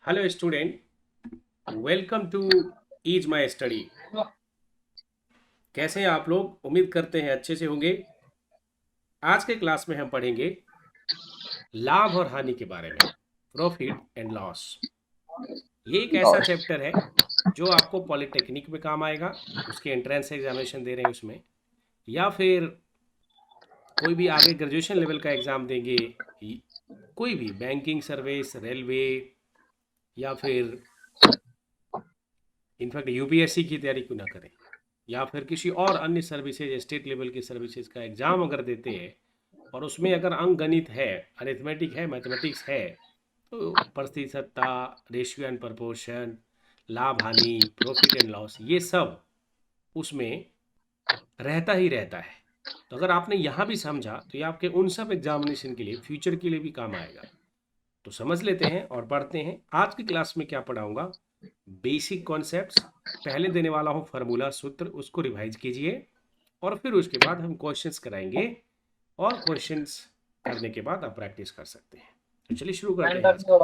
Hello student, welcome to ease my study. कैसे हैं आप लोग? उम्मीद करते हैं अच्छे से होंगे। आज के क्लास में हम पढ़ेंगे लाभ और हानि के बारे में, प्रॉफिट एंड लॉस। ये एक ऐसा चैप्टर है जो आपको पॉलिटेक्निक में काम आएगा, उसके एंट्रेंस एग्जामिनेशन दे रहे हैं उसमें, या फिर कोई भी आगे ग्रेजुएशन लेवल का एग्ज़ाम देंगे, कोई भी बैंकिंग सर्विस, रेलवे, या फिर इनफैक्ट यूपीएससी की तैयारी क्यों ना करें, या फिर किसी और अन्य सर्विसेज, स्टेट लेवल की सर्विसेज का एग्ज़ाम अगर देते हैं और उसमें अगर अंक गणित है, अरिथमेटिक है, मैथमेटिक्स है, तो प्रतिशतता, रेशियो एंड प्रपोर्शन, लाभ हानि, प्रॉफिट एंड लॉस, ये सब उसमें रहता ही रहता है। तो अगर आपने यहाँ भी समझा तो ये आपके उन सब एग्जामिनेशन के लिए, फ्यूचर के लिए भी काम आएगा। तो समझ लेते हैं और पढ़ते हैं। आज की क्लास में क्या पढ़ाऊंगा? बेसिक कॉन्सेप्ट्स, पहले देने वाला हूँ फार्मूला, सूत्र, उसको रिवाइज कीजिए और फिर उसके बाद हम क्वेश्चंस कराएंगे और क्वेश्चंस करने के बाद आप प्रैक्टिस कर सकते हैं। तो चलिए शुरू करते हैं आज का।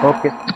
ओके।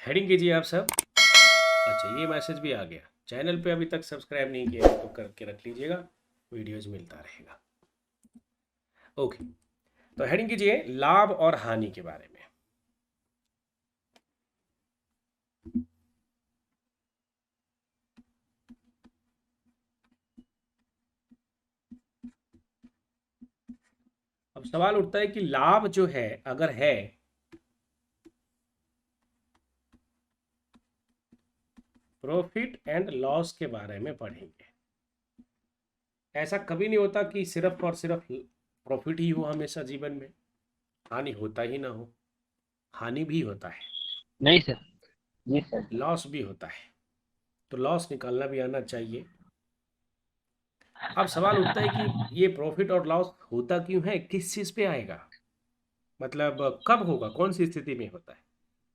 हेडिंग कीजिए आप सब। अच्छा, ये मैसेज भी आ गया, चैनल पे अभी तक सब्सक्राइब नहीं किया है तो करके रख लीजिएगा, वीडियोज मिलता रहेगा। ओके, तो हेडिंग कीजिए लाभ और हानि के बारे में। अब सवाल उठता है कि लाभ जो है, अगर है, प्रॉफिट एंड लॉस के बारे में पढ़ेंगे। ऐसा कभी नहीं होता कि सिर्फ और सिर्फ प्रॉफिट ही हो हमेशा जीवन में, हानि होता ही ना हो, हानि भी होता है, नहीं सर। जी सर। लॉस भी होता है, तो लॉस निकालना भी आना चाहिए। अब सवाल उठता है कि ये प्रॉफिट और लॉस होता क्यों है, किस चीज़ पे आएगा, मतलब कब होगा, कौन सी स्थिति में होता है,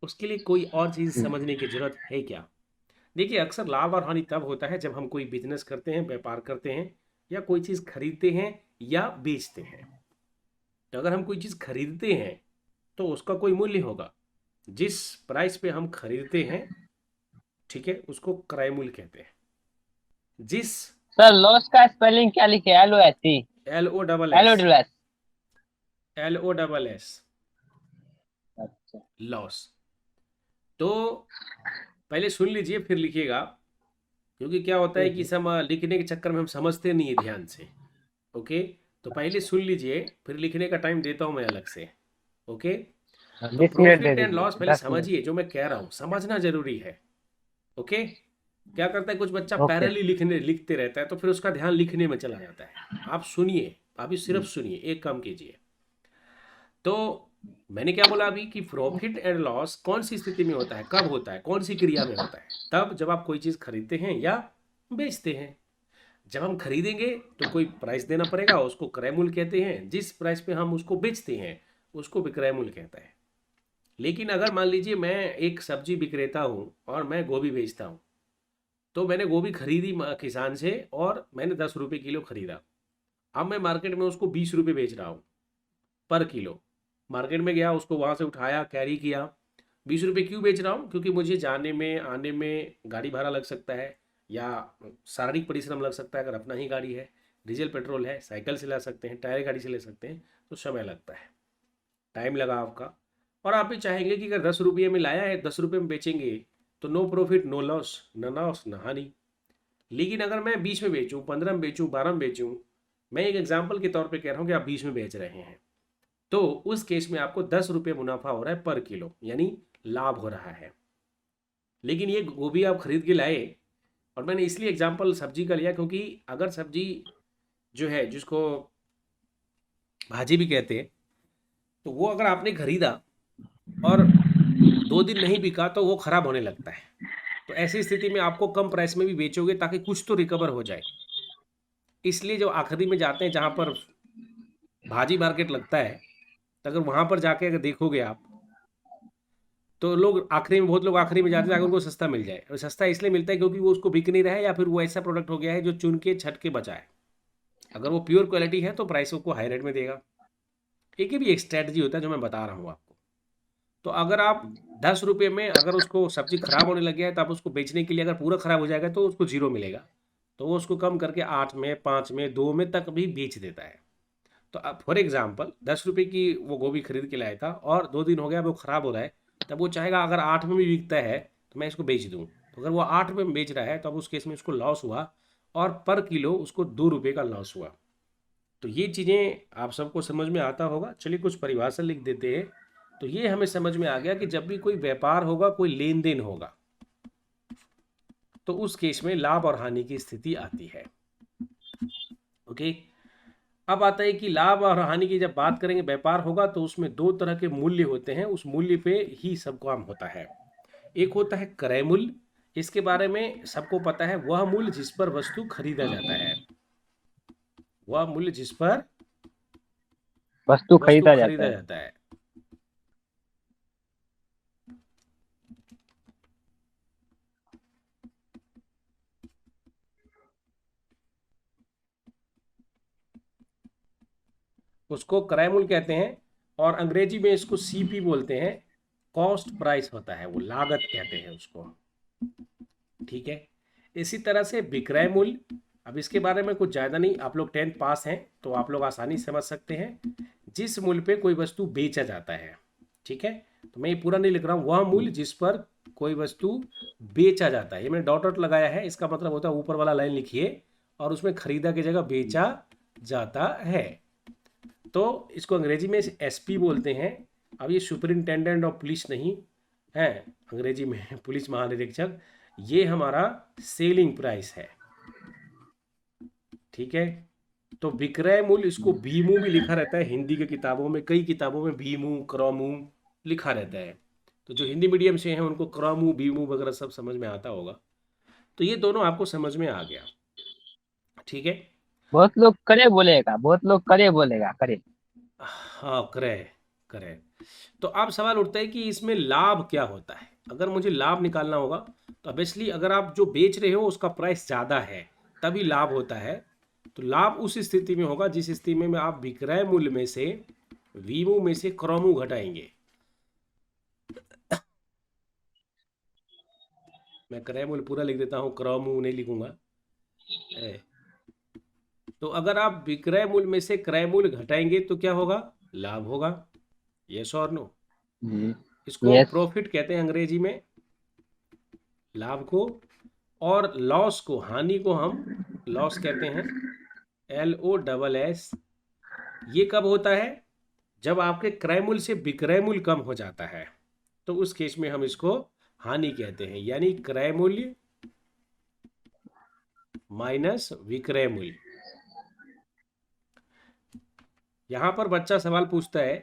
उसके लिए कोई और चीज़ समझने की जरूरत है क्या? देखिए, अक्सर लाभ और हानि तब होता है जब हम कोई बिजनेस करते हैं, व्यापार करते हैं, या कोई चीज़ खरीदते हैं या बेचते हैं। तो अगर हम कोई चीज़ खरीदते हैं तो उसका कोई मूल्य होगा, जिस प्राइस पे हम खरीदते हैं, ठीक है, उसको क्रय मूल्य कहते हैं। जिस सर लॉस का स्पेलिंग क्या लिखे? LOS। L O double S, LOS। LOSS, अच्छा। लॉस। तो पहले सुन लीजिए फिर लिखिएगा, क्योंकि क्या होता है कि सब लिखने के चक्कर में हम समझते नहीं है ध्यान से। ओके, तो पहले सुन लीजिए, फिर लिखने का टाइम देता हूँ मैं अलग से। ओके, तो 20 minute they profit and loss दीजिए, पहले 10 मिनट। समझिए, जो मैं कह रहा हूँ समझना जरूरी है। ओके, क्या करता है कुछ बच्चा ओके। पैरेलली लिखते रहता है, तो फिर उसका ध्यान लिखने में चला जाता है। आप सुनिए, अभी सिर्फ सुनिए, एक काम कीजिए। तो मैंने क्या बोला अभी कि प्रॉफिट एंड लॉस कौन सी स्थिति में होता है, कब होता है, कौन सी क्रिया में होता है? तब जब आप कोई चीज़ खरीदते हैं या बेचते हैं। जब हम खरीदेंगे तो कोई प्राइस देना पड़ेगा, उसको क्रय मूल्य कहते हैं। जिस प्राइस पे हम उसको बेचते हैं उसको विक्रय मूल्य कहता है। लेकिन अगर मान लीजिए मैं एक सब्जी विक्रेता हूँ और मैं गोभी बेचता हूँ, तो मैंने गोभी खरीदी किसान से और मैंने 10 रुपये किलो खरीदा। अब मैं मार्केट में उसको 20 रुपये बेच रहा हूँ पर किलो। मार्केट में गया, उसको वहाँ से उठाया, कैरी किया। 20 रुपये क्यों बेच रहा हूँ? क्योंकि मुझे जाने में आने में गाड़ी भाड़ा लग सकता है, या शारीरिक परिश्रम लग सकता है। अगर अपना ही गाड़ी है, डीजल पेट्रोल है, साइकिल से ला सकते हैं, टायर गाड़ी से ले सकते हैं, तो समय लगता है, टाइम लगा आपका। और आप भी चाहेंगे कि अगर 10 रुपये में लाया है, 10 रुपये में बेचेंगे, तो नो प्रॉफिट नो लॉस, न लॉस न हानि। लेकिन अगर मैं 20 में बेचूं, 15 में बेचूं, 12 में बेचूं, मैं एक एग्जाम्पल के तौर पे कह रहा हूँ कि आप 20 में बेच रहे हैं, तो उस केस में आपको 10 रुपये मुनाफा हो रहा है पर किलो, यानी लाभ हो रहा है। लेकिन ये गोभी आप खरीद के लाए, और मैंने इसलिए एग्जाम्पल सब्जी का लिया क्योंकि अगर सब्जी जो है जिसको भाजी भी कहते हैं, तो वो अगर आपने खरीदा और 2 दिन नहीं बिका तो वो खराब होने लगता है। तो ऐसी स्थिति में आपको कम प्राइस में भी बेचोगे ताकि कुछ तो रिकवर हो जाए। इसलिए जो आखिरी में जाते हैं जहाँ पर भाजी मार्केट लगता है, तो अगर वहाँ पर जाके अगर देखोगे आप, तो लोग आखिरी में, बहुत लोग आखिरी में जाते हैं ताकि उनको सस्ता मिल जाए। और सस्ता इसलिए मिलता है क्योंकि वो उसको बिक नहीं रहा है, या फिर वो ऐसा प्रोडक्ट हो गया है जो चुन के छट के बचा है। अगर वो प्योर क्वालिटी है तो प्राइस को हाई रेट में देगा। एक ही भी एक स्ट्रैटेजी होता है जो मैं बता रहा हूँ आपको। तो अगर आप 10 रुपये में अगर उसको सब्जी खराब होने लग गया है, तो आप उसको बेचने के लिए अगर पूरा खराब हो जाएगा तो उसको जीरो मिलेगा। तो वो उसको कम करके 8 में, 5 में, 2 में तक भी बेच देता है। तो अब फॉर एग्जाम्पल 10 रुपये की वो गोभी खरीद के लाया था और 2 दिन हो गया वो ख़राब हो रहा है, तब वो चाहेगा अगर 8 में भी बिकता है तो मैं इसको बेच दूँ। तो अगर वो 8 रुपये में बेच रहा है तो अब उस केस में उसको लॉस हुआ, और पर किलो उसको 2 रुपये का लॉस हुआ। तो ये चीज़ें आप सबको समझ में आता होगा। चलिए कुछ परिभाषा लिख देते हैं। तो ये हमें समझ में आ गया कि जब भी कोई व्यापार होगा, कोई लेन देन होगा, तो उस केस में लाभ और हानि की स्थिति आती है। ओके। अब आता है कि लाभ और हानि की जब बात करेंगे, व्यापार होगा तो उसमें 2 तरह के मूल्य होते हैं, उस मूल्य पे ही सब काम होता है। एक होता है क्रय मूल्य, इसके बारे में सबको पता है, वह मूल्य जिस पर वस्तु खरीदा जाता है, वह मूल्य जिस पर वस्तु वस्तु खरीदा जाता खरीदा है। जाता है। उसको क्रय मूल्य कहते हैं, और अंग्रेजी में इसको सीपी बोलते हैं। कॉस्ट प्राइस होता है, वो लागत कहते हैं उसको। ठीक है। इसी तरह से विक्रय मूल्य, अब इसके बारे में कुछ ज़्यादा नहीं, आप लोग 10th पास हैं तो आप लोग आसानी से समझ सकते हैं। जिस मूल्य पे कोई वस्तु बेचा जाता है, ठीक है, तो मैं ये पूरा नहीं लिख रहा हूँ, वह मूल्य जिस पर कोई वस्तु बेचा जाता है। ये मैंने डॉट डॉट लगाया है, इसका मतलब होता है ऊपर वाला लाइन लिखिए और उसमें खरीदा की जगह बेचा जाता है। तो इसको अंग्रेजी में एसपी बोलते हैं। अब ये सुपरिंटेंडेंट ऑफ पुलिस नहीं है, अंग्रेजी में पुलिस महानिरीक्षक, ये हमारा सेलिंग प्राइस है। ठीक है। तो विक्रय मूल्य, इसको बीमू भी लिखा रहता है हिंदी के किताबों में, कई किताबों में भीमू, क्रॉमू लिखा रहता है। तो जो हिंदी मीडियम से हैं उनको क्रॉमू, बीमू वगैरह सब समझ में आता होगा। तो ये दोनों आपको समझ में आ गया। ठीक है। बहुत लोग करे बोलेगा, बहुत लोग करे बोलेगा, करे। हाँ, क्रय, क्रय। तो अब सवाल उठता है कि इसमें लाभ क्या होता है। अगर मुझे लाभ निकालना होगा तो ऑब्वियसली अगर आप जो बेच रहे हो उसका प्राइस ज़्यादा है तभी लाभ होता है। तो लाभ उस स्थिति में होगा जिस स्थिति में आप विक्रय मूल्य में से वीमू में से क्रॉमू घटाएंगे। मैं क्रय मूल्य पूरा लिख देता हूँ, क्रॉमू नहीं लिखूंगा। तो अगर आप विक्रय मूल्य में से क्रय मूल्य घटाएंगे तो क्या होगा, लाभ होगा। यस और नो। जी। इसको यस। प्रॉफिट कहते हैं अंग्रेजी में, लाभ को। और लॉस को, हानि को हम लॉस कहते हैं, LOSS। ये कब होता है, जब आपके क्रय मूल्य से विक्रय मूल्य कम हो जाता है, तो उस केस में हम इसको हानि कहते हैं। यानी क्रय मूल्य माइनस विक्रय मूल्य। यहां पर बच्चा सवाल पूछता है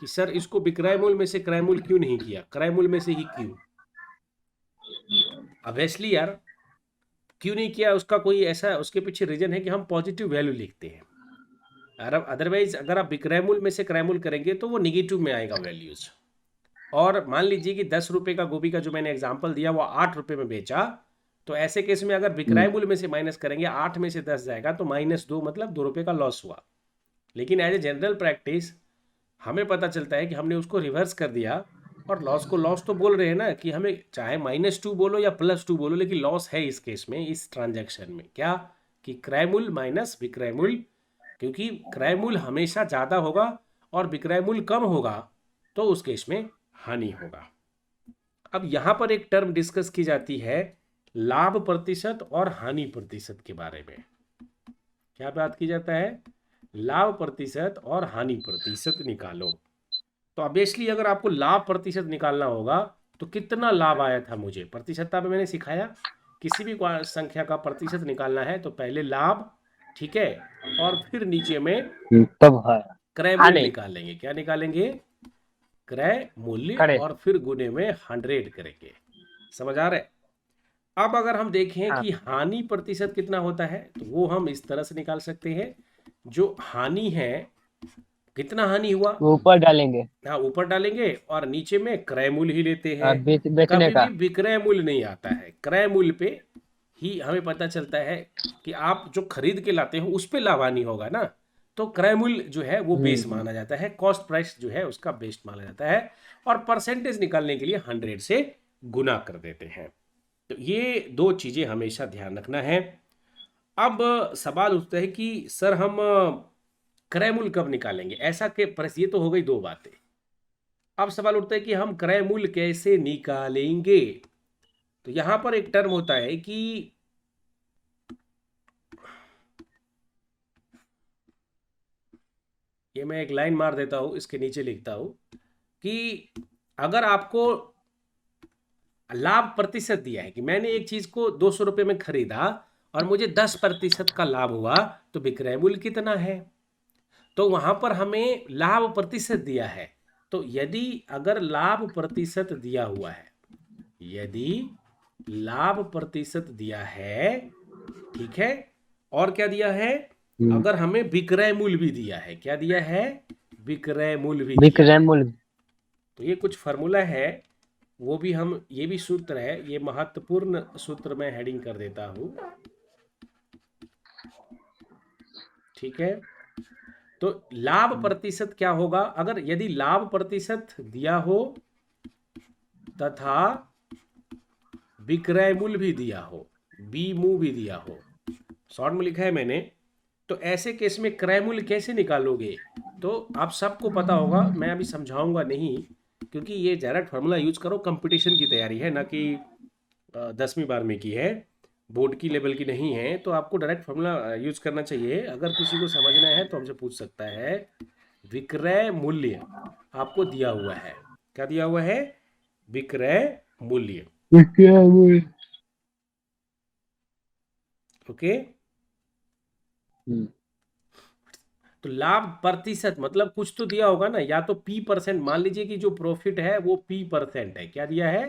कि सर इसको विक्रय मूल्य में से क्रय मूल्य क्यों नहीं किया, क्रय मूल्य में से ही क्यों। ऑब्वियसली यार, क्यों नहीं किया उसका कोई ऐसा उसके पीछे रीजन है कि हम पॉजिटिव वैल्यू लिखते हैं। अदरवाइज अगर आप विक्रय मूल्य में से क्रय मूल्य करेंगे तो वो निगेटिव में आएगा वैल्यूज। और मान लीजिए कि 10 रुपये का गोभी का जो मैंने एग्जाम्पल दिया वो 8 रुपये में बेचा, तो ऐसे केस में अगर विक्रय मूल्य में से माइनस करेंगे, 8 में से 10 जाएगा तो -2, मतलब 2 रुपये का लॉस हुआ। लेकिन एज ए जनरल प्रैक्टिस हमें पता चलता है कि हमने उसको रिवर्स कर दिया, और लॉस को लॉस तो बोल रहे हैं ना, कि हमें चाहे -2 बोलो या +2 बोलो, लेकिन लॉस है इस केस में, इस ट्रांजैक्शन में। क्या, कि क्रय मूल्य माइनस विक्रय मूल्य, क्योंकि क्रय मूल्य हमेशा ज़्यादा होगा और विक्रय मूल्य कम होगा, तो उस केस में हानि होगा। अब यहाँ पर एक टर्म डिस्कस की जाती है, लाभ प्रतिशत और हानि प्रतिशत के बारे में। क्या बात की जाता है, लाभ प्रतिशत और हानि प्रतिशत निकालो। तो ऑब्वियसली अगर आपको लाभ प्रतिशत निकालना होगा तो कितना लाभ आया था मुझे, प्रतिशतता में मैंने सिखाया किसी भी संख्या का प्रतिशत निकालना है तो पहले लाभ, ठीक है, और फिर नीचे में तब है। क्रय हाँ मूल्य नहीं निकालेंगे। क्या निकालेंगे? क्रय मूल्य, करे। और फिर गुने में 100 करेंगे। समझ आ रहा है? अब अगर हम देखें हाँ कि हानि प्रतिशत कितना होता है तो वो हम इस तरह से निकाल सकते हैं। जो हानि है, कितना हानि हुआ, वो ऊपर डालेंगे। हाँ ऊपर डालेंगे, और नीचे में क्रय मूल्य ही लेते हैं। बेचने कभी का। भी विक्रय मूल्य नहीं आता है, क्रय मूल्य पे ही हमें पता चलता है कि आप जो खरीद के लाते हो उस पे लाभ हानि होगा ना। तो क्रय मूल्य जो है वो बेस माना जाता है, कॉस्ट प्राइस जो है उसका बेस माना जाता है, और परसेंटेज निकालने के लिए 100 से गुना कर देते हैं। तो ये दो चीजें हमेशा ध्यान रखना है। अब सवाल उठता है कि सर हम क्रय मूल्य कब निकालेंगे, ऐसा के ये तो हो गई दो बातें। अब सवाल उठता है कि हम क्रय मूल्य कैसे निकालेंगे। तो यहां पर एक टर्म होता है कि ये मैं एक लाइन मार देता हूं, इसके नीचे लिखता हूं कि अगर आपको लाभ प्रतिशत दिया है कि मैंने एक चीज को 200 रुपये में खरीदा और मुझे 10% का लाभ हुआ, तो विक्रय मूल्य कितना है। तो वहां पर हमें लाभ प्रतिशत दिया है। तो यदि अगर लाभ प्रतिशत दिया हुआ है, यदि लाभ प्रतिशत दिया है, ठीक है, और क्या दिया है, अगर हमें विक्रय मूल्य भी दिया है, क्या दिया है, विक्रय मूल्य भी दिया विक्रय है, मूल्य। तो ये कुछ फार्मूला है, वो भी हम, ये भी सूत्र है, ये महत्वपूर्ण सूत्र मैं हेडिंग कर देता हूं, ठीक है। तो लाभ प्रतिशत क्या होगा, अगर यदि लाभ प्रतिशत दिया हो तथा विक्रय मूल्य भी दिया हो, बी मू भी दिया हो, शॉर्ट में लिखा है मैंने, तो ऐसे केस में क्रय मूल्य कैसे निकालोगे। तो आप सबको पता होगा, मैं अभी समझाऊंगा नहीं, क्योंकि ये डायरेक्ट फार्मूला यूज करो, कंपटीशन की तैयारी है ना कि 10वीं बार में की है, बोर्ड की लेवल की नहीं है। तो आपको डायरेक्ट फार्मूला यूज करना चाहिए। अगर किसी को समझना है तो हमसे पूछ सकता है। विक्रय मूल्य आपको दिया हुआ है, क्या दिया हुआ है, विक्रय मूल्य, विक्रय मूल्य। ओके। तो लाभ प्रतिशत मतलब कुछ तो दिया होगा ना, या तो पी परसेंट, मान लीजिए कि जो प्रॉफिट है वो पी परसेंट है, क्या दिया है,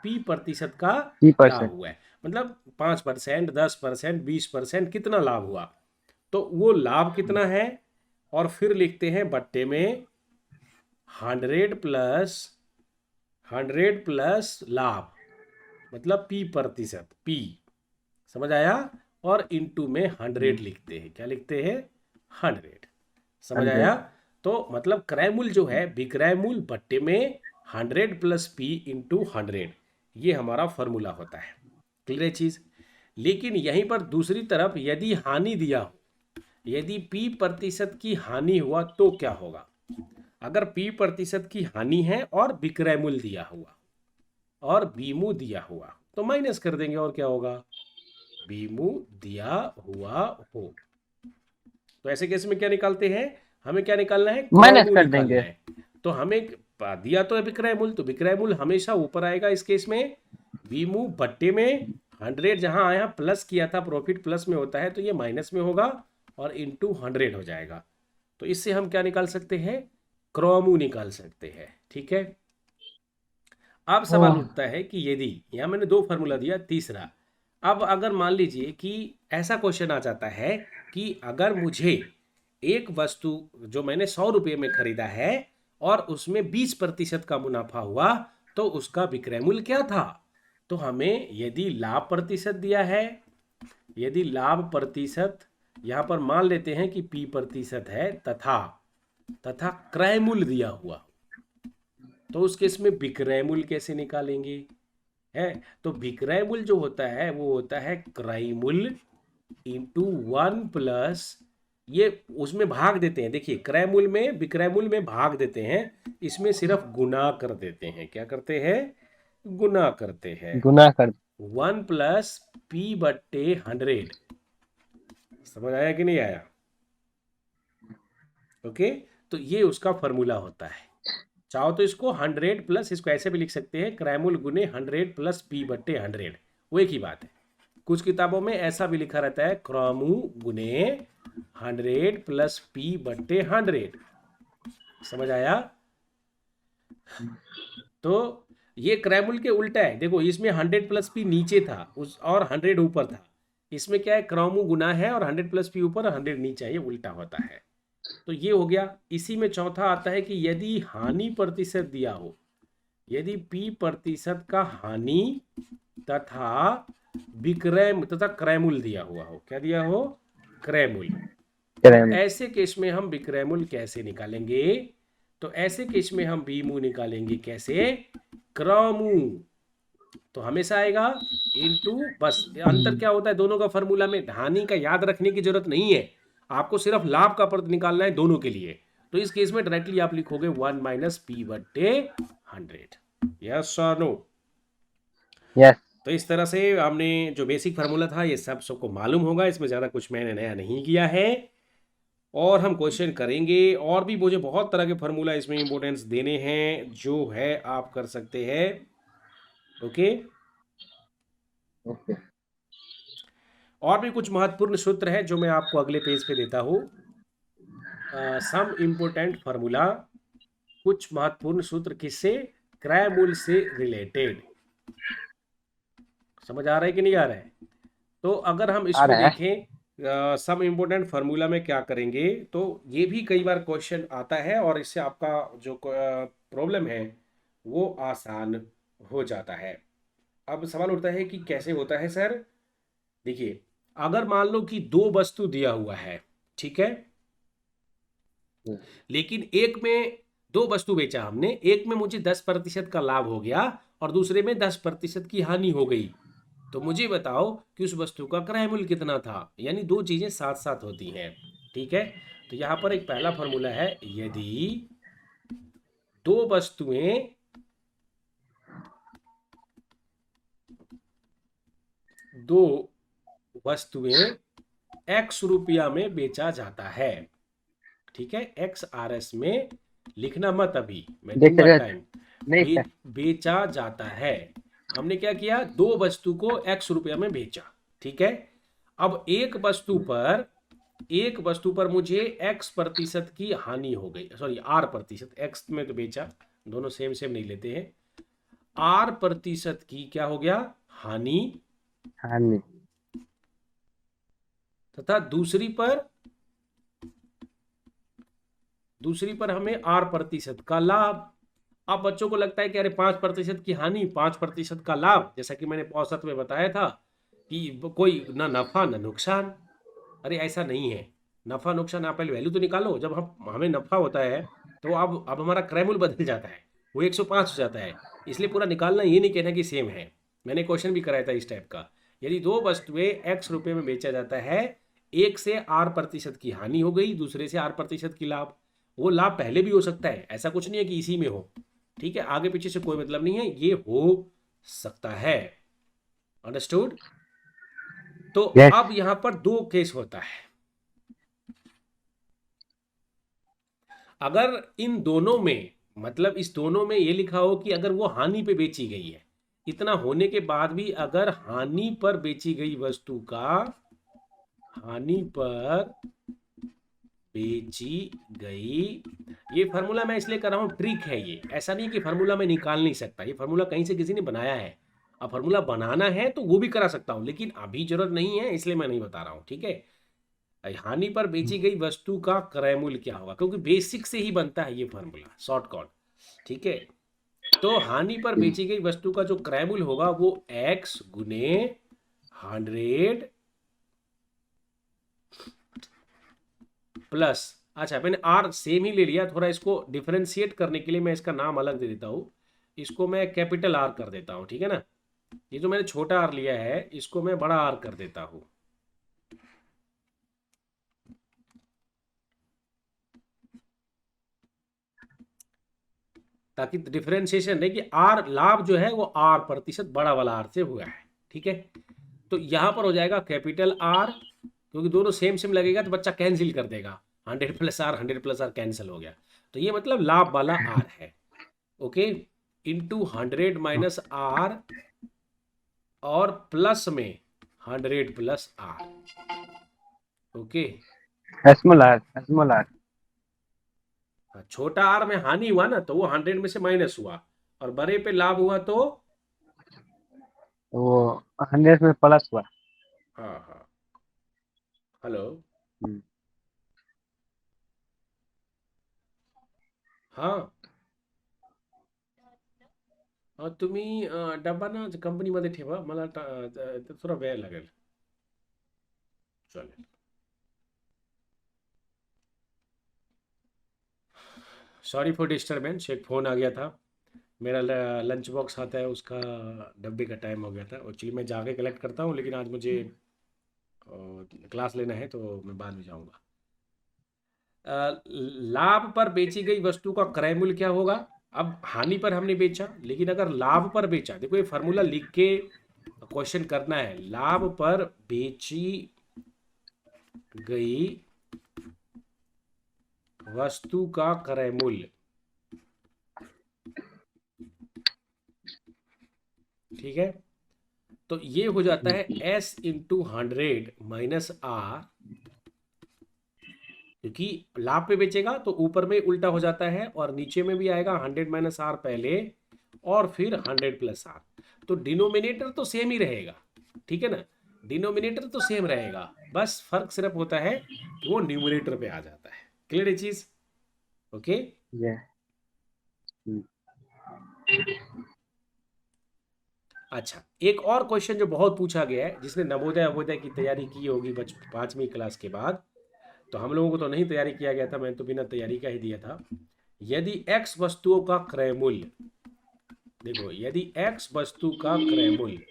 पी प्रतिशत का लाभ 30%। हुआ है, मतलब 5%, 10%, 20%, कितना लाभ हुआ, तो वो लाभ कितना है, और फिर लिखते हैं बट्टे में 100 प्लस लाभ, मतलब पी प्रतिशत, पी, समझ आया, और इंटू में 100 लिखते हैं, क्या लिखते हैं, 100, समझ आया। 100। तो मतलब क्रय मूल्य जो है विक्रय मूल्य बट्टे में 100 प्लस पी इंटू 100, ये हमारा फॉर्मूला होता है। क्लियर है चीज। लेकिन यहीं पर दूसरी तरफ यदि हानि दिया हो, यदि पी प्रतिशत की हानि हुआ तो क्या होगा। अगर पी प्रतिशत की हानि है और विक्रय मूल्य दिया हुआ और बीमू दिया हुआ, तो माइनस कर देंगे, और क्या होगा, बीमू दिया हुआ हो। तो ऐसे केस में क्या निकालते हैं, हमें क्या निकालना है, क्रय माइनस मूल्य कर निकालना देंगे। है। तो हमें दिया तो है विक्रय मूल्य, तो विक्रय मूल्य हमेशा ऊपर आएगा इस केस में, बीमू भट्टे में 100, जहां आया प्लस किया था, प्रॉफिट प्लस में होता है तो ये माइनस में होगा, और इंटू 100 हो जाएगा। तो इससे हम क्या निकाल सकते हैं, क्रॉमू निकाल सकते हैं, ठीक है। अब सवाल ओह। उठता है कि यदि, यहां मैंने दो फार्मूला दिया, तीसरा, अब अगर मान लीजिए कि ऐसा क्वेश्चन आ जाता है कि अगर मुझे एक वस्तु जो मैंने 100 रुपये में खरीदा है और उसमें 20% का मुनाफा हुआ, तो उसका विक्रय मूल्य क्या था। तो हमें यदि लाभ प्रतिशत दिया है, यदि लाभ प्रतिशत यहां पर मान लेते हैं कि पी प्रतिशत है, तथा तथा क्रय मूल्य दिया हुआ, तो उस केस में विक्रय मूल्य कैसे निकालेंगे, है। तो विक्रय मूल्य जो होता है वो होता है क्रय मूल्य इंटू 1 प्लस, ये उसमें भाग देते हैं, देखिए क्रय मूल्य में विक्रय मूल्य में भाग देते हैं, इसमें सिर्फ गुना कर देते हैं, क्या करते हैं, गुना करते हैं। गुना कर। 1 प्लस पी/100, समझ आया कि नहीं आया, ओके। तो ये उसका फॉर्मूला होता है। चाहो तो इसको 100 प्लस, इसको ऐसे भी लिख सकते हैं, क्रय मूल्य गुने 100 प्लस पी/100, वो एक ही बात है। कुछ किताबों में ऐसा भी लिखा रहता है क्रमु गुने 100 प्लस पी बट्टे 100। समझ आया? तो ये क्रैमुल के उल्टा है। देखो इसमें 100 प्लस पी नीचे था उस और 100 ऊपर था। इसमें क्या है, क्रमु गुना है और 100 प्लस पी ऊपर 100 नीचे है, ये उल्टा होता है। तो ये हो गया। इसी में चौथा आता है कि यदि हानि प्रतिशत दिया हो, यदि पी प्रतिशत का हानि तथा विक्रय तथा क्रयमूल दिया हुआ हो। क्या दिया हो? क्रयमूल। तो ऐसे केस में हम विक्रयमूल कैसे निकालेंगे? तो ऐसे केस में हम बीमू निकालेंगे कैसे? क्रमू। तो हमेशा आएगा इनटू, बस अंतर क्या होता है दोनों का फॉर्मूला में, हानि का याद रखने की जरूरत नहीं है, आपको सिर्फ लाभ का पद निकालना है दोनों के लिए। तो इस केस में डायरेक्टली आप लिखोगे 1 माइनस पी बट्टे 100। यस और नो? यस। तो इस तरह से हमने जो बेसिक फार्मूला था ये सब सबको मालूम होगा, इसमें ज़्यादा कुछ मैंने नया नहीं किया है। और हम क्वेश्चन करेंगे, और भी मुझे बहुत तरह के फार्मूला इसमें इंपॉर्टेंस देने हैं, जो है आप कर सकते हैं। ओके। ओके। और भी कुछ महत्वपूर्ण सूत्र है जो मैं आपको अगले पेज पे देता हूँ। सम इम्पोर्टेंट फार्मूला, कुछ महत्वपूर्ण सूत्र किससे? क्रय मूल्य से रिलेटेड। समझ आ रहा है कि नहीं आ रहा है? तो अगर हम आ इसको रहा है। देखें सम इम्पोर्टेंट फार्मूला में क्या करेंगे, तो ये भी कई बार क्वेश्चन आता है और इससे आपका जो प्रॉब्लम है वो आसान हो जाता है। अब सवाल उठता है कि कैसे होता है सर? देखिए, अगर मान लो कि दो वस्तु दिया हुआ है, ठीक है, लेकिन एक में, दो वस्तु बेचा हमने, एक में मुझे 10% का लाभ हो गया और दूसरे में 10% की हानि हो गई। तो मुझे बताओ कि उस वस्तु का क्रय मूल्य कितना था। यानी दो चीजें साथ साथ होती हैं, ठीक है। तो यहां पर एक पहला फॉर्मूला है, यदि दो वस्तुएं दो वस्तुएं x रुपया में बेचा जाता है, ठीक है, XRS में लिखना मत, अभी मैं देख दूंगा रहे टाइम। नहीं सर। बेचा जाता है, हमने क्या किया, दो वस्तु को x रुपया में बेचा, ठीक है। अब एक वस्तु पर मुझे x% की हानि हो गई, सॉरी R%, x में तो बेचा, दोनों सेम सेम नहीं लेते हैं, R% की क्या हो गया, हानि, हाँ नहीं। तथा दूसरी पर हमें R% का लाभ। अब बच्चों को लगता है कि अरे 5% की हानि 5% का लाभ, जैसा कि मैंने औसत में बताया था कि कोई ना नफा ना नुकसान। अरे ऐसा नहीं है, नफा नुकसान आप पहले वैल्यू तो निकालो। जब हम हमें नफा होता है तो अब हमारा क्रय मूल्य बदल जाता है, वो 105 हो जाता है। इसलिए पूरा निकालना, ये नहीं कहना कि सेम है। मैंने क्वेश्चन भी कराया था इस टाइप का, यदि दो वस्तुएं x रुपये में बेचा जाता है, एक से R% की हानि हो गई, दूसरे से R% की लाभ। वो लाभ पहले भी हो सकता है, ऐसा कुछ नहीं है कि इसी में हो, ठीक है, आगे पीछे से कोई मतलब नहीं है, ये हो सकता है। अंडरस्टूड? तो यस। अब यहां पर दो केस होता है। अगर इन दोनों में, मतलब इस दोनों में ये लिखा हो कि अगर वो हानि पे बेची गई है, इतना होने के बाद भी अगर हानि पर बेची गई वस्तु का, हानि पर बेची गई, ये फार्मूला मैं इसलिए कर रहा हूँ, ट्रिक है ये, ऐसा नहीं कि फार्मूला मैं निकाल नहीं सकता, ये फार्मूला कहीं से किसी ने बनाया है। अब फार्मूला बनाना है तो वो भी करा सकता हूँ, लेकिन अभी जरूरत नहीं है, इसलिए मैं नहीं बता रहा हूँ, ठीक है। हानि पर बेची गई वस्तु का क्रय मूल्य क्या होगा, क्योंकि बेसिक से ही बनता है ये फार्मूला, शॉर्टकट, ठीक है। तो हानि पर बेची गई वस्तु का जो क्रय मूल्य होगा वो x गुने 100 प्लस, अच्छा मैंने R सेम ही ले लिया, थोड़ा इसको डिफरेंशिएट करने के लिए मैं इसका नाम अलग दे देता हूँ, इसको मैं कैपिटल R कर देता हूँ, ठीक है ना। ये जो मैंने छोटा R लिया है इसको मैं बड़ा R कर देता हूँ, ताकि डिफरेंशिएशन रहे कि R लाभ जो है वो R% बड़ा वाला R से हुआ है, ठीक है। तो यहां पर हो जाएगा कैपिटल R, क्योंकि दोनों सेम सेम लगेगा तो बच्चा कैंसिल कर देगा, 100 + R कैंसिल हो गया, तो ये मतलब लाभ वाला R है, ओके। इंटू 100 - R और प्लस में 100 plus R. Okay, small R, small R. छोटा आर में हानि हुआ ना तो वो 100 में से माइनस हुआ, और बड़े पे लाभ हुआ तो वो 100 में प्लस हुआ। हाँ हाँ। हेलो। हम्म। हाँ तुम्ही डब्बा ना कंपनीमध्ये ठेवा, मला थोडा वेळ लागेल. चालेल. सॉरी फॉर डिस्टर्बेंस, एक फ़ोन आ गया था, मेरा लंच बॉक्स आता है उसका, डब्बे का टाइम हो गया था। एक्चुअली मैं जाके कलेक्ट करता हूँ, लेकिन आज मुझे क्लास लेना है तो मैं बाद में जाऊँगा। लाभ पर बेची गई वस्तु का क्रय मूल्य क्या होगा? अब हानि पर हमने बेचा, लेकिन अगर लाभ पर बेचा, देखो ये फार्मूला लिख के क्वेश्चन करना है। लाभ पर बेची गई वस्तु का क्रय मूल्य, ठीक है। तो ये हो जाता है S इंटू 100 माइनस आर, क्योंकि लाभ पे बेचेगा तो ऊपर में उल्टा हो जाता है और नीचे में भी आएगा 100 माइनस आर पहले और फिर 100 प्लस आर। तो डिनोमिनेटर तो सेम ही रहेगा, ठीक है ना, डिनोमिनेटर तो सेम रहेगा, बस फर्क सिर्फ होता है कि वो न्यूमरेटर पे आ जाता है। क्लियर है चीज? ओके। ये। हम्म। अच्छा, एक और क्वेश्चन जो बहुत पूछा गया है, जिसने नवोदय अवोदय की तैयारी की होगी 5वीं क्लास के बाद, तो हम लोगों को तो नहीं तैयारी किया गया था, मैं तो बिना तैयारी का ही दिया था। यदि x वस्तुओं का क्रय मूल्य, देखो यदि x वस्तु का क्रय मूल्य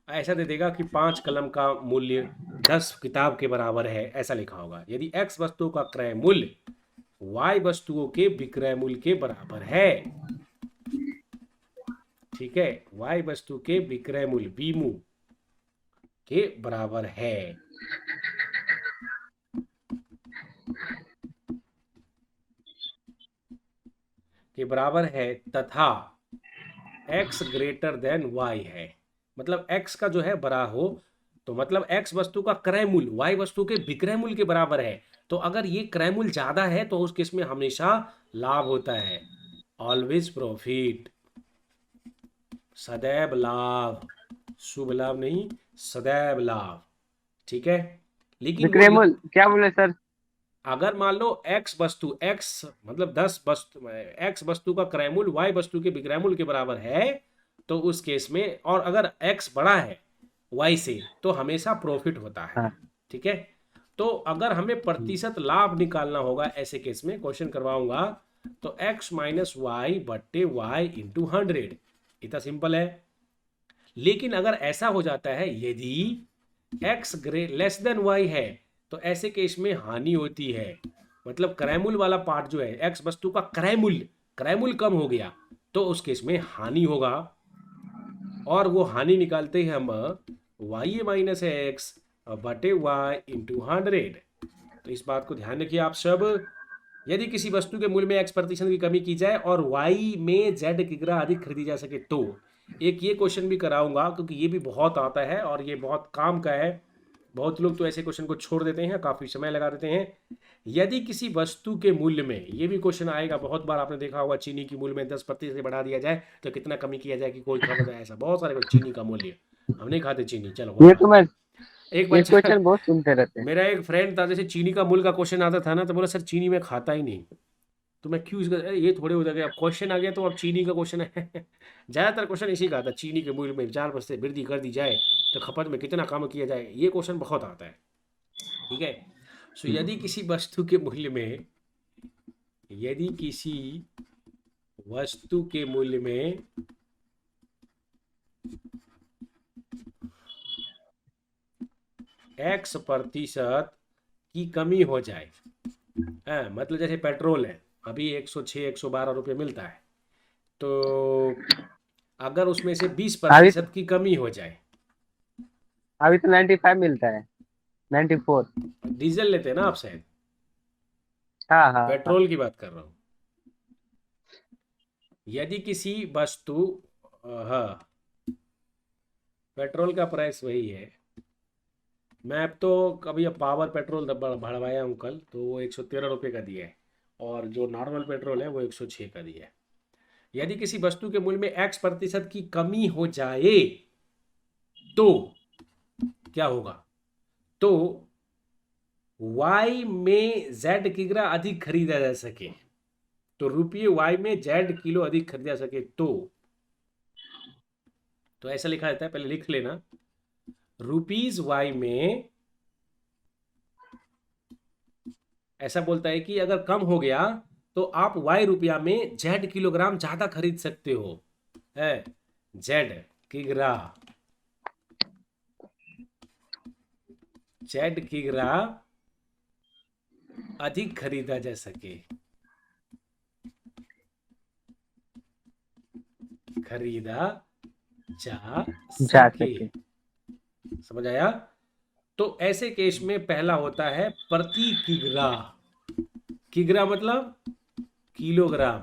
ऐसा दे देगा कि 5 कलम का मूल्य 10 किताब के बराबर है, ऐसा लिखा होगा। यदि x वस्तु का क्रय मूल्य y वस्तुओं के विक्रय मूल्य के बराबर है, ठीक है, y वस्तु के विक्रय मूल्य बीमू के बराबर है, के बराबर है, तथा x ग्रेटर देन y है, मतलब x का जो है बड़ा हो, तो मतलब x वस्तु का क्रय मूल्य y वस्तु के विक्रय मूल्य के बराबर है। तो अगर ये क्रय मूल्य ज्यादा है तो उस केस में हमेशा लाभ होता है, ऑलवेज प्रॉफिट, सदैव लाभ, शुभ लाभ नहीं, सदैव लाभ, ठीक है। लेकिन वो विक्रय मूल्य क्या बोले सर? अगर मान लो x वस्तु, x मतलब 10 वस्तु, x वस्तु का क्रय मूल्य y वस्तु के विक्रय मूल्य के बराबर है, तो उस केस में, और अगर x बड़ा है y से, तो हमेशा प्रॉफिट होता है, हाँ। ठीक है। तो अगर हमें प्रतिशत लाभ निकालना होगा ऐसे केस में, क्वेश्चन करवाऊंगा, तो x माइनस वाई बट्टे वाई इंटू 100, इतना सिंपल है। लेकिन अगर ऐसा हो जाता है यदि x लेस देन y है, तो ऐसे केस में हानि होती है, मतलब क्रय मूल्य वाला पार्ट जो है, x वस्तु का क्रय मूल्य कम हो गया, तो उस केस में हानि होगा, और वो हानि निकालते हैं हम वाई माइनस एक्स बटे वाई इंटू 100। तो इस बात को ध्यान रखिए आप सब। यदि किसी वस्तु के मूल्य में x% की कमी की जाए और y में z किग्रा अधिक खरीदी जा सके, तो एक ये क्वेश्चन भी कराऊंगा, क्योंकि ये भी बहुत आता है और ये बहुत काम का है। बहुत लोग तो ऐसे क्वेश्चन को छोड़ देते हैं, काफ़ी समय लगा देते हैं। यदि किसी वस्तु के मूल्य में, ये भी क्वेश्चन आएगा बहुत बार, आपने देखा होगा, चीनी की मूल्य में 10% से बढ़ा दिया जाए तो कितना कमी किया जाए कि कोई खा जाए, ऐसा बहुत सारे चीनी का मूल्य, हम नहीं खाते चीनी, चलो ये होता तो है। मैं, एक ये बच्चा क्वेश्चन बहुत सुनते रहते हैं। मेरा एक फ्रेंड था, जैसे चीनी का मूल्य का क्वेश्चन आता था ना, तो बोला सर चीनी में खाता ही नहीं, तो मैं क्यों इसका, ये थोड़े हो जाएगा, अब क्वेश्चन आ गया तो अब चीनी का क्वेश्चन है। ज़्यादातर क्वेश्चन इसी का आता है, चीनी के मूल्य में 4% वृद्धि कर दी जाए तो खपत में कितना कम किया जाए, ये क्वेश्चन बहुत आता है, ठीक है। सो यदि किसी वस्तु के मूल्य में, यदि किसी वस्तु के मूल्य में x% की कमी हो जाए, मतलब जैसे पेट्रोल है, अभी 106 112 रुपये मिलता है, तो अगर उसमें से बीस अभी प्रतिशत की कमी हो जाए, अभी तो 95 मिलता है, 94। डीजल लेते हैं ना आप शायद, हाँ हाँ हाँ। पेट्रोल की बात कर रहा हूँ। यदि किसी वस्तु, हाँ पेट्रोल का प्राइस वही है, मैं अब तो कभी अब पावर पेट्रोल बढ़वाया हूँ कल, तो वो 113 रुपये का दिया है, और जो नॉर्मल पेट्रोल है वो 106 का दिया है। यदि किसी वस्तु के मूल्य में x% की कमी हो जाए तो क्या होगा? तो y में z किग्रा अधिक खरीदा जा सके, तो रुपये y में z किलो अधिक खरीदा जा सके तो ऐसा लिखा जाता है, पहले लिख लेना। रुपीज y में ऐसा बोलता है कि अगर कम हो गया तो आप y रुपया में z किलोग्राम ज्यादा खरीद सकते हो, है z किग्रा, z किग्रा अधिक खरीदा जा सके, खरीदा जा जा सके। सके। समझ आया? तो ऐसे केस में पहला होता है प्रति किग्रा। किग्रा मतलब किलोग्राम।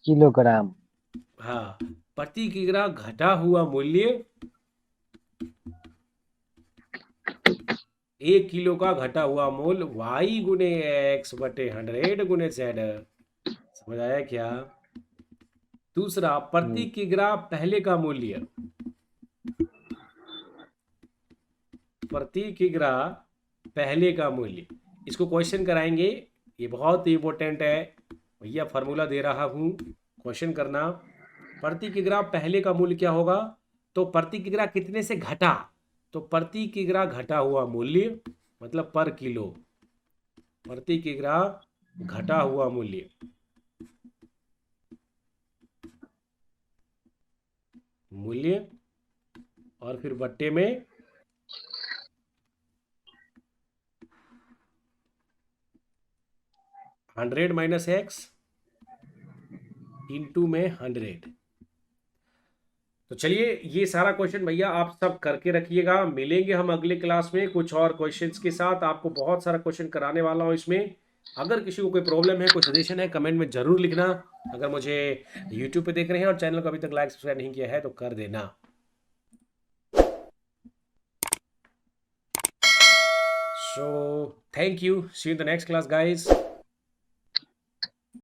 किलोग्राम। हाँ, प्रति किग्रा घटा हुआ मूल्य 1 किलो का घटा हुआ मूल्य y गुने x बटे 100 गुने z। समझ आया क्या? दूसरा, प्रति किग्रा पहले का मूल्य, प्रति किग्रा पहले का मूल्य। इसको क्वेश्चन कराएंगे, ये बहुत इंपॉर्टेंट है भैया, फार्मूला दे रहा हूं, क्वेश्चन करना। प्रति किग्रा पहले का मूल्य क्या होगा? तो प्रति किग्रा कितने से घटा, तो प्रति किग्रा घटा हुआ मूल्य मतलब पर किलो, प्रति किग्रा घटा हुआ मूल्य, मूल्य और फिर बट्टे में 100 माइनस x इंटू में 100। तो चलिए, ये सारा क्वेश्चन भैया आप सब करके रखिएगा। मिलेंगे हम अगले क्लास में कुछ और क्वेश्चंस के साथ। आपको बहुत सारा क्वेश्चन कराने वाला हूँ इसमें। अगर किसी को कोई प्रॉब्लम है, कोई सजेशन है, कमेंट में जरूर लिखना। अगर मुझे यूट्यूब पे देख रहे हैं और चैनल को अभी तक लाइक सब्सक्राइब नहीं किया है तो कर देना। So thank you, see you in the next class guys.